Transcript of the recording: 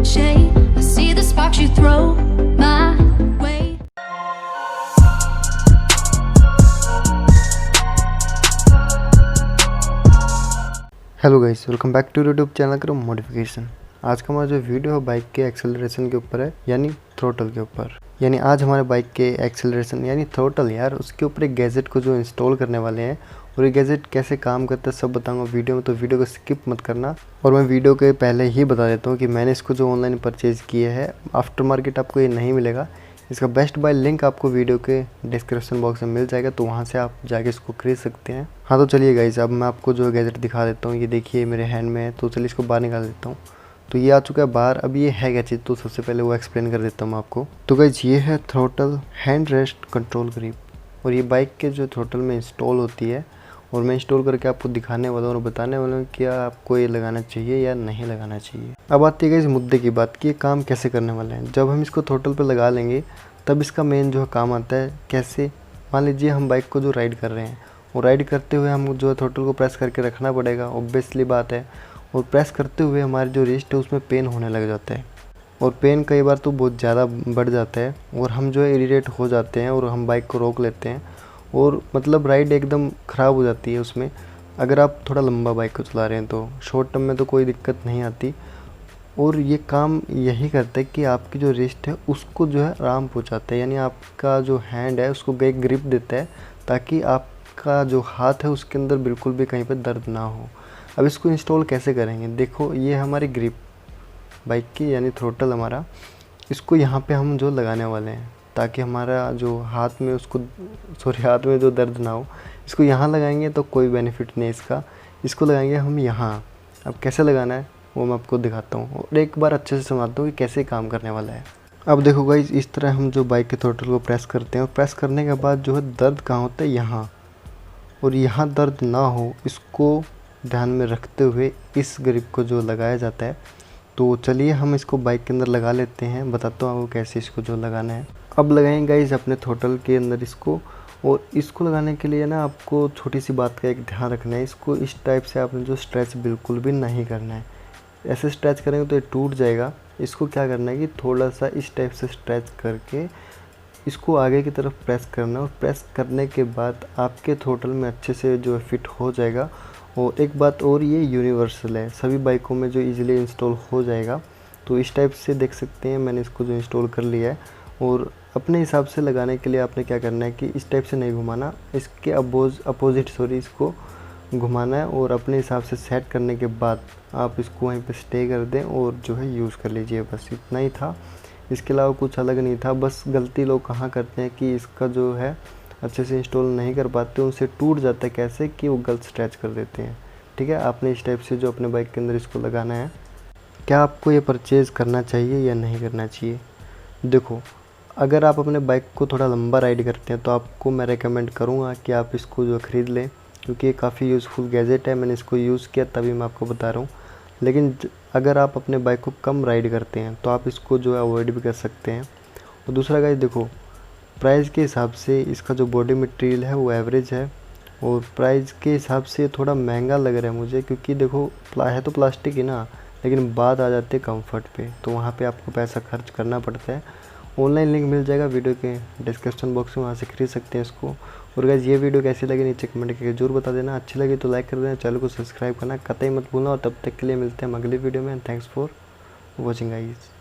cliche. I see the sparks you throw my way. Hello guys, welcome back to YouTube channel Akram.modifications। आज का हमारा जो video है bike के acceleration के ऊपर है, यानी थ्रोटल के ऊपर। यानी आज हमारे बाइक के एक्सेलरेशन यानी थ्रोटल यार उसके ऊपर एक गैजेट को जो इंस्टॉल करने वाले हैं और ये गैजेट कैसे काम करता है सब बताऊंगा वीडियो में, तो वीडियो को स्किप मत करना। और मैं वीडियो के पहले ही बता देता हूँ कि मैंने इसको जो ऑनलाइन परचेज़ किया है, आफ्टर मार्केट आपको ये नहीं मिलेगा। इसका बेस्ट बाय लिंक आपको वीडियो के डिस्क्रिप्शन बॉक्स में मिल जाएगा, तो वहाँ से आप जाके इसको खरीद सकते हैं। हाँ तो चलिए गाइस, अब मैं आपको जो गैजेट दिखा देता हूँ। ये देखिए मेरे हैंड में है, तो चलिए इसको बाहर निकाल देता हूँ। तो ये आ चुका है बाहर। अब ये है क्या चीज़, तो सबसे पहले वो एक्सप्लेन कर देता हूँ मैं आपको। तो गाइस ये है throttle hand rest control grip, और ये बाइक के जो थ्रोटल में इंस्टॉल होती है। और मैं इंस्टॉल करके आपको दिखाने वाला हूँ और बताने वाला हूँ क्या आपको ये लगाना चाहिए या नहीं लगाना चाहिए। अब आती है इस मुद्दे की बात कि ये काम कैसे करने वाला है। जब हम इसको थ्रोटल पर लगा लेंगे तब इसका मेन जो है काम आता है कैसे। मान लीजिए हम बाइक को जो राइड कर रहे हैं और राइड करते हुए हम जो है थ्रोटल को प्रेस करके रखना पड़ेगा, ऑब्वियसली बात है। और प्रेस करते हुए हमारी जो रिस्ट है उसमें पेन होने लग जाता है, और पेन कई बार तो बहुत ज़्यादा बढ़ जाता है और हम जो है इरिटेट हो जाते हैं और हम बाइक को रोक लेते हैं, और मतलब राइड एकदम ख़राब हो जाती है उसमें। अगर आप थोड़ा लंबा बाइक को चला रहे हैं तो शॉर्ट टर्म में तो कोई दिक्कत नहीं आती। और ये काम यही करता है कि आपकी जो रिस्ट है उसको जो है आराम पहुंचाता है, यानी आपका जो हैंड है उसको एक ग्रिप देता है, ताकि आपका जो हाथ है उसके अंदर बिल्कुल भी कहीं पर दर्द ना हो। अब इसको इंस्टॉल कैसे करेंगे, देखो ये हमारी ग्रिप बाइक की यानी थ्रोटल हमारा, इसको यहाँ पे हम जो लगाने वाले हैं ताकि हमारा जो हाथ में हाथ में जो दर्द ना हो। इसको यहाँ लगाएंगे तो कोई बेनिफिट नहीं इसका, इसको लगाएंगे हम यहाँ। अब कैसे लगाना है वो मैं आपको दिखाता हूँ और एक बार अच्छे से समझाता हूँ कि कैसे काम करने वाला है। अब देखो गाइस, इस तरह हम जो बाइक के थ्रोटल को प्रेस करते हैं और प्रेस करने के बाद जो है दर्द कहाँ होता है, यहाँ। और यहाँ दर्द ना हो इसको ध्यान में रखते हुए इस ग्रिप को जो लगाया जाता है। तो चलिए हम इसको बाइक के अंदर लगा लेते हैं, बताता हूँ आपको कैसे इसको जो लगाना है। अब लगाएंगे गाइस अपने थ्रोटल के अंदर इसको, और इसको लगाने के लिए ना आपको छोटी सी बात का एक ध्यान रखना है। इसको इस टाइप से आपने जो स्ट्रेच बिल्कुल भी नहीं करना है। ऐसे स्ट्रेच करेंगे तो ये टूट जाएगा। इसको क्या करना है कि थोड़ा सा इस टाइप से स्ट्रेच करके इसको आगे की तरफ प्रेस करना है, और प्रेस करने के बाद आपके थ्रोटल में अच्छे से जो है फिट हो जाएगा। और एक बात और, ये यूनिवर्सल है, सभी बाइकों में जो इजीली इंस्टॉल हो जाएगा। तो इस टाइप से देख सकते हैं मैंने इसको जो इंस्टॉल कर लिया है। और अपने हिसाब से लगाने के लिए आपने क्या करना है कि इस टाइप से नहीं घुमाना, इसके अपोजिट इसको घुमाना है। और अपने हिसाब से सेट करने के बाद आप इसको वहीं पे स्टे कर दें और जो है यूज़ कर लीजिए। बस इतना ही था, इसके अलावा कुछ अलग नहीं था। बस गलती लोग कहाँ करते हैं कि इसका जो है अच्छे से इंस्टॉल नहीं कर पाते, उनसे टूट जाता है कैसे कि वो गलत स्ट्रेच कर देते हैं। ठीक है, आपने इस टाइप से जो अपने बाइक के अंदर इसको लगाना है। क्या आपको ये परचेज़ करना चाहिए या नहीं करना चाहिए? देखो, अगर आप अपने बाइक को थोड़ा लंबा राइड करते हैं तो आपको मैं रेकमेंड करूँगा कि आप इसको जो ख़रीद लें, क्योंकि ये काफ़ी यूज़फुल गैजेट है। मैंने इसको यूज़ किया तभी मैं आपको बता रहा हूँ। लेकिन अगर आप अपने बाइक को कम राइड करते हैं तो आप इसको जो है अवॉइड भी कर सकते हैं। और दूसरा गाइस देखो, प्राइस के हिसाब से इसका जो बॉडी मटेरियल है वो एवरेज है, और प्राइस के हिसाब से थोड़ा महंगा लग रहा है मुझे, क्योंकि देखो है तो प्लास्टिक ही ना, लेकिन बात आ जाती है कंफर्ट पे, तो वहाँ पे आपको पैसा खर्च करना पड़ता है। ऑनलाइन लिंक मिल जाएगा वीडियो के डिस्क्रिप्शन बॉक्स में, वहाँ से खरीद सकते हैं इसको। और गाइस ये वीडियो कैसी लगी नीचे कमेंट करके जरूर बता देना। अच्छी लगी तो लाइक कर देना, चैनल को सब्सक्राइब करना कतई मत भूलना। और तब तक के लिए मिलते हैं अगली वीडियो में। Thanks for watching guys.